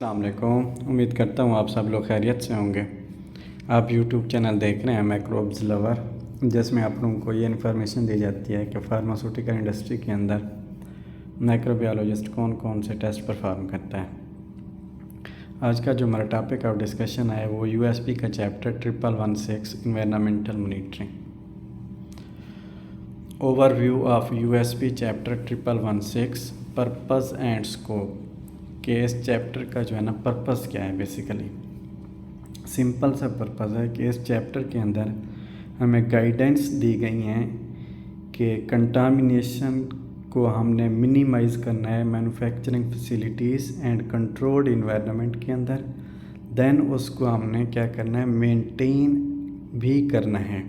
अस्सलाम वालेकुम। उम्मीद करता हूँ आप सब लोग खैरियत से होंगे। आप यूट्यूब चैनल देख रहे हैं माइक्रोब्स लवर, जिसमें आप लोगों को ये इन्फॉर्मेशन दी जाती है कि फार्मास्यूटिकल इंडस्ट्री के अंदर माइक्रोबायोलॉजिस्ट कौन कौन से टेस्ट परफॉर्म करता है। आज का जो हमारा टॉपिक ऑफ डिस्कशन है वो यूएसपी का chapter 1116 environmental monitoring. Overview of USP chapter 1116 purpose and scope कि इस चैप्टर का जो है ना पर्पस क्या है। बेसिकली सिंपल सा पर्पस है कि इस चैप्टर के अंदर हमें गाइडेंस दी गई हैं कि कंटामिनेशन को हमने मिनिमाइज़ करना है manufacturing facilities and controlled environment के अंदर। देन उसको हमने क्या करना है, मेंटेन भी करना है।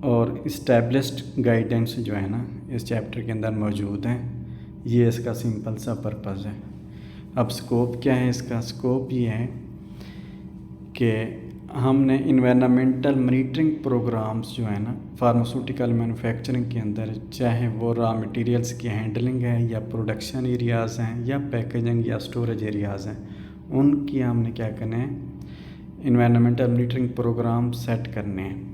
और इस्टेब्लिश्ड गाइडेंस जो है ना इस चैप्टर के अंदर मौजूद हैं। ये इसका सिंपल सा पर्पज़ है। अब स्कोप क्या है इसका? स्कोप ये है कि हमने इन्वायरमेंटल मॉनिटरिंग प्रोग्राम्स जो है ना फार्मास्यूटिकल मैन्युफैक्चरिंग के अंदर, चाहे वो रॉ मटेरियल्स की हैंडलिंग है या प्रोडक्शन एरियाज़ हैं या पैकेजिंग या स्टोरेज एरियाज़ हैं, उनकी हमने क्या करना है, इन्वायरमेंटल मॉनिटरिंग प्रोग्राम सेट करने हैं।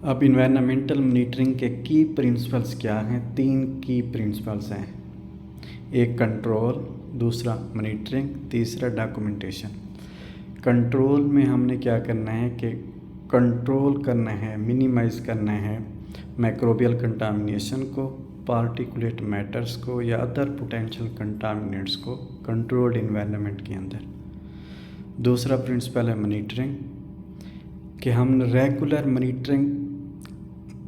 अब इन्वायरमेंटल मॉनिटरिंग के की प्रिंसिपल्स क्या हैं? 3 की प्रिंसिपल्स हैं। एक कंट्रोल, दूसरा मॉनिटरिंग, तीसरा डॉक्यूमेंटेशन। कंट्रोल में हमने क्या करना है कि कंट्रोल करना है, मिनिमाइज़ करना है माइक्रोबियल कंटामिनेशन को, पार्टिकुलेट मैटर्स को या अदर पोटेंशियल कंटामिनेंट्स को कंट्रोल्ड इन्वायरमेंट के अंदर। दूसरा प्रिंसिपल है मॉनिटरिंग कि हम रेगुलर मॉनिटरिंग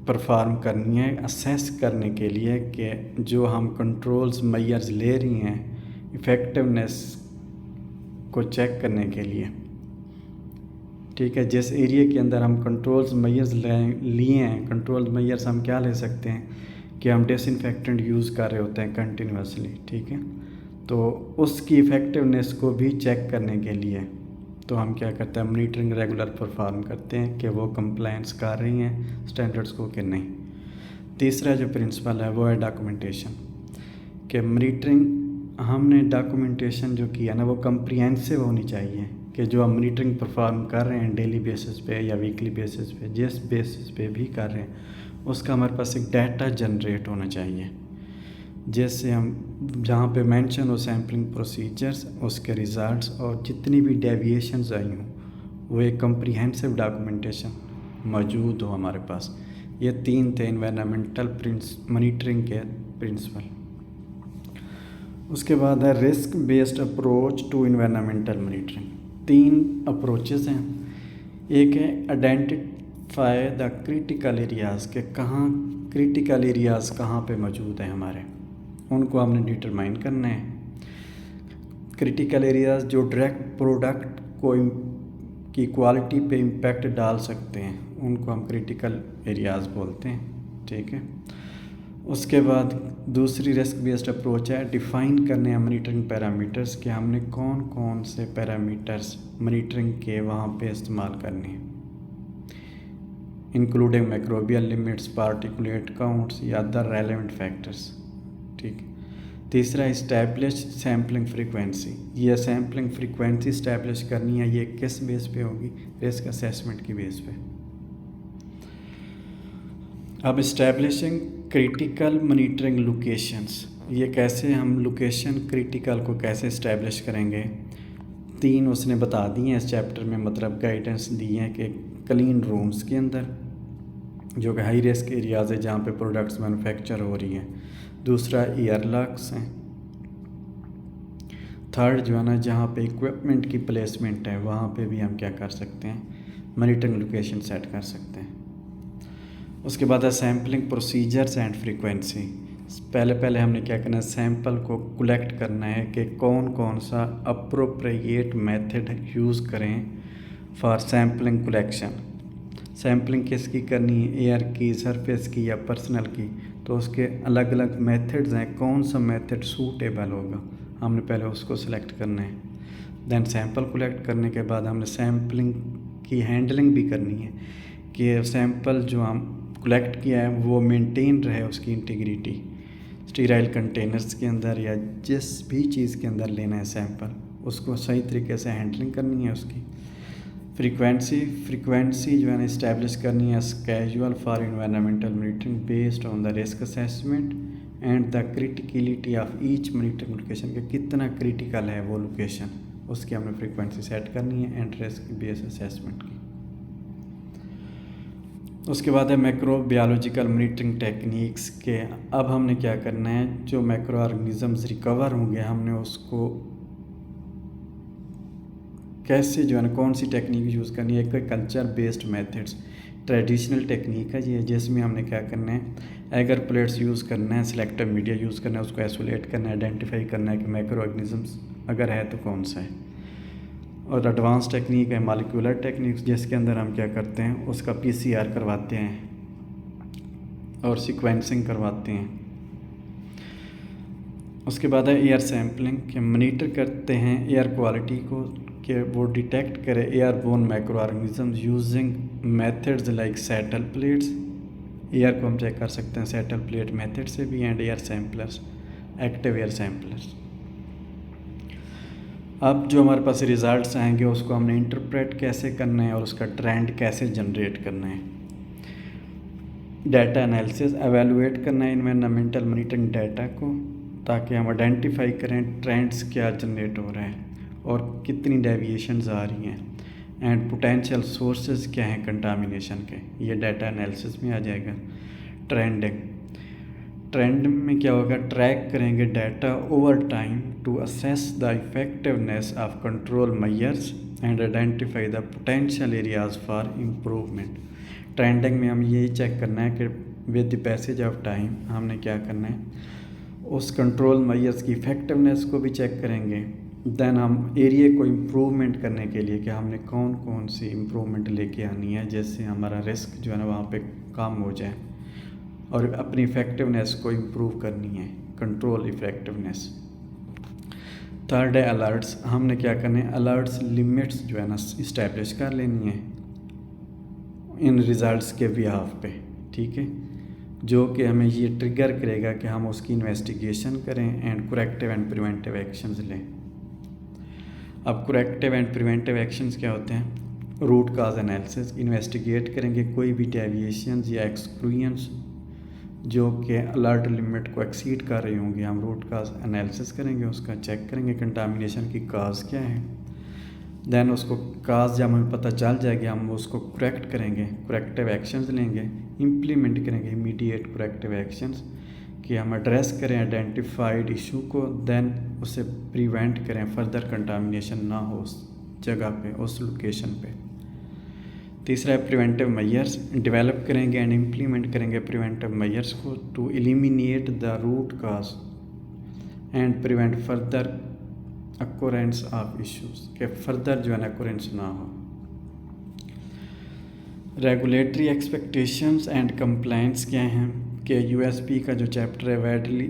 परफॉर्म करनी है असेस करने के लिए कि जो हम कंट्रोल्स मेजर्स ले रही हैं इफ़ेक्टिवनेस को चेक करने के लिए। ठीक है, जिस एरिया के अंदर हम कंट्रोल्स मेजर्स लिए हैं, कंट्रोल मेजर्स हम क्या ले सकते हैं कि हम डिसइंफेक्टेंट यूज़ कर रहे होते हैं कंटिन्यूसली। ठीक है, तो उसकी इफ़ेक्टिवनेस को भी चेक करने के लिए तो हम क्या करते हैं, मॉनिटरिंग रेगुलर परफॉर्म करते हैं कि वो कंप्लायंस कर रही हैं स्टैंडर्ड्स को कि नहीं। तीसरा जो प्रिंसिपल है वो है डॉक्यूमेंटेशन कि मॉनिटरिंग हमने डॉक्यूमेंटेशन जो किया ना वो कम्प्रिहेंसिव होनी चाहिए कि जो हम मॉनिटरिंग परफॉर्म कर रहे हैं डेली बेसिस पे या वीकली बेसिस पे, जिस बेसिस पे भी कर रहे हैं उसका हमारे पास एक डाटा जनरेट होना चाहिए, जैसे हम जहाँ पे मेंशन हो सैम्पलिंग प्रोसीजर्स, उसके रिज़ल्ट्स और जितनी भी डेविएशंस आई हों वो एक कम्प्रिहेंसिव डॉक्यूमेंटेशन मौजूद हो हमारे पास। ये 3 थे इन्वायरमेंटल मॉनिटरिंग के प्रिंसिपल। उसके बाद है risk based approach to environmental monitoring. 3 approaches हैं। एक है आइडेंटिफाई द क्रिटिकल एरियाज़ के कहाँ क्रिटिकल एरियाज़ कहाँ पे मौजूद हैं हमारे, उनको हमने डिटरमाइन करना है। क्रिटिकल एरियाज़ जो डायरेक्ट प्रोडक्ट को की क्वालिटी पे इम्पैक्ट डाल सकते हैं उनको हम क्रिटिकल एरियाज़ बोलते हैं। ठीक है, उसके बाद दूसरी रिस्क बेस्ड अप्रोच है डिफ़ाइन करने हैं मॉनिटरिंग पैरामीटर्स कि हमने कौन कौन से पैरामीटर्स मॉनिटरिंग के वहाँ पे इस्तेमाल करने हैं, including microbial limits, particulate counts या अदर रेलेवेंट फैक्टर्स। ठीक। तीसरा इस्टेब्लिश सैम्पलिंग फ्रीक्वेंसी। ये सैम्पलिंग फ्रीक्वेंसी इस्टेब्लिश करनी है, ये किस बेस पे होगी? रिस्क असेसमेंट की बेस पे। अब इस्टेब्लिशिंग क्रिटिकल मॉनिटरिंग लोकेशंस, ये कैसे हम लोकेशन क्रिटिकल को कैसे इस्टेब्लिश करेंगे? 3 उसने बता दिए हैं इस चैप्टर में, मतलब गाइडेंस दी है कि क्लीन रूम्स के अंदर जो कि हाई रिस्क एरियाज़ है जहाँ पे प्रोडक्ट्स मैन्युफैक्चर हो रही हैं। दूसरा एयरलॉक्स हैं। थर्ड जो है ना जहाँ पे इक्विपमेंट की प्लेसमेंट है वहाँ पे भी हम क्या कर सकते हैं, मॉनिटरिंग लोकेशन सेट कर सकते हैं। उसके बाद है सैम्पलिंग प्रोसीजर्स एंड फ्रीक्वेंसी। पहले हमने क्या करना है, सैंपल को कलेक्ट करना है कि कौन कौन सा अप्रोप्रिएट मेथड यूज़ करें फॉर सैम्पलिंग कलेक्शन। सैम्पलिंग किसकी करनी है, एयर की, सरफेस की या पर्सनल की, तो उसके अलग अलग मेथड्स हैं, कौन सा मेथड सूटेबल होगा हमने पहले उसको सिलेक्ट करना है। देन सैंपल कलेक्ट करने के बाद हमने सैम्पलिंग की हैंडलिंग भी करनी है कि सैंपल जो हम कलेक्ट किया है वो मेंटेन रहे, उसकी इंटीग्रिटी, स्टीराइल कंटेनर्स के अंदर या जिस भी चीज़ के अंदर लेना है सैंपल, उसको सही तरीके से हैंडलिंग करनी है। उसकी फ्रीक्वेंसी जो है ना इस्टेब्लिश करनी है casual for environmental monitoring based on the risk assessment and the criticality of each monitoring location के कितना क्रिटिकल है वो लोकेशन, उसकी हमने फ्रीक्वेंसी सेट करनी है एंड रिस्क बेस्ड असेसमेंट की। उसके बाद है मैक्रोबायोलॉजिकल मॉनिटरिंग टेक्निक्स के। अब हमने क्या करना है, जो मैक्रो ऑर्गेनिजम्स रिकवर होंगे हमने उसको कैसे जो है ना कौन सी टेक्निक यूज़ करनी है। एक culture based methods traditional technique है ये, जिसमें हमने क्या करना है, एगर प्लेट्स यूज़ करना है, सिलेक्टिव मीडिया यूज़ करना है, उसको आइसोलेट करना है, आइडेंटिफाई करना है कि मैक्रो ऑर्गेनिजम्स अगर है तो कौन सा है। और एडवांस टेक्निक है मॉलिक्यूलर टेक्निक्स, जिसके अंदर हम क्या करते हैं, उसका PCR करवाते हैं और सीक्वेंसिंग करवाते हैं। उसके बाद है एयर सैम्पलिंग के मॉनिटर करते हैं एयर क्वालिटी को कि वो डिटेक्ट करे airborne micro organisms using methods like settle plates. Air को हम चेक कर सकते हैं सैटल प्लेट मेथड से भी, and air samplers, active air samplers. अब जो हमारे पास रिज़ल्ट्स आएंगे उसको हमने इंटरप्रेट कैसे करना है और उसका ट्रेंड कैसे जनरेट करना है। डाटा एनालिसिस एवेलुएट करना है एनवायरनमेंटल मॉनिटरिंग डाटा को, ताकि हम आइडेंटिफाई करें ट्रेंड्स क्या जनरेट हो रहे हैं और कितनी डेविएशंस आ रही हैं, एंड पोटेंशियल सोर्सेज क्या हैं कंटामिनेशन के, ये डाटा एनालिसिस में आ जाएगा। ट्रेंड में क्या होगा, ट्रैक करेंगे data over time to assess the effectiveness of control measures and identify the potential areas for improvement. Trending में हम यही चेक करना है कि with the passage of time हमने क्या करना है, उस कंट्रोल मेजर्स की इफेक्टिवनेस को भी चेक करेंगे। देन हम एरिया को इम्प्रूवमेंट करने के लिए कि हमने कौन कौन सी इम्प्रूवमेंट लेके आनी है, जिससे हमारा रिस्क जो है ना वहाँ पे कम हो जाए, और अपनी इफ़ेक्टिवनेस को इम्प्रूव करनी है, कंट्रोल इफ़ेक्टिवनेस। थर्ड है अलर्ट्स। हमने क्या करना है, अलर्ट्स लिमिट्स जो है ना इस्टेब्लिश कर लेनी है इन रिज़ल्ट्स के बिहाफ पे, ठीक है, जो कि हमें ये ट्रिगर करेगा कि हम उसकी इन्वेस्टिगेशन करें and corrective and preventive actions लें। अब करेक्टिव एंड प्रिवेंटिव एक्शंस क्या होते हैं, रूट काज एनालिसिस, इन्वेस्टिगेट करेंगे कोई भी डेविएशंस या एक्सक्लूजन्स जो कि अलर्ट लिमिट को एक्सीड कर रही होंगी, हम रूट काज एनालिसिस करेंगे, उसका चेक करेंगे कंटामिनेशन की काज क्या है। देन उसको काज जब हमें पता चल जाएगी हम उसको करेक्ट करेंगे, करेक्टिव एक्शंस लेंगे, इम्प्लीमेंट करेंगे इमीडिएट करेक्टिव एक्शंस कि हम एड्रेस करें आइडेंटिफाइड इशू को, देन उसे प्रिवेंट करें, फर्दर कंटामिनेशन ना हो उस जगह पे, उस लोकेशन पे। तीसरा है प्रिवेंटिव मेजर्स, डेवलप करेंगे एंड इम्प्लीमेंट करेंगे प्रिवेंटिव मेजर्स को to eliminate the root cause and prevent further occurrence of issues, के फर्दर जो है ना अकोरेंस ना हो। रेगुलेटरी एक्सपेक्टेशंस एंड कंप्लाइंस क्या हैं कि USP का जो चैप्टर है widely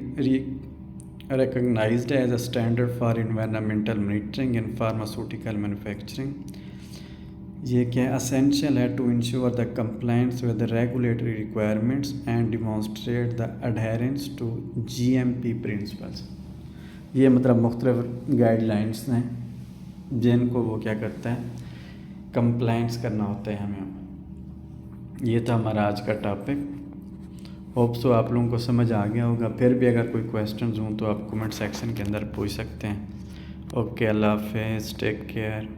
recognised as a standard for environmental monitoring in pharmaceutical manufacturing. ये क्या असेंशियल है to ensure the compliance with the regulatory requirements and demonstrate the adherence to GMP principles. ये मतलब मुख्तलिफ गाइडलाइंस हैं जिनको वो क्या करता है, कंप्लायंस करना होता है हमें। ये था हमारा आज का टॉपिक। होप सो आप लोगों को समझ आ गया होगा। फिर भी अगर कोई क्वेश्चंस हों तो आप कमेंट सेक्शन के अंदर पूछ सकते हैं। ओके, अल्लाह हाफिज़, टेक केयर।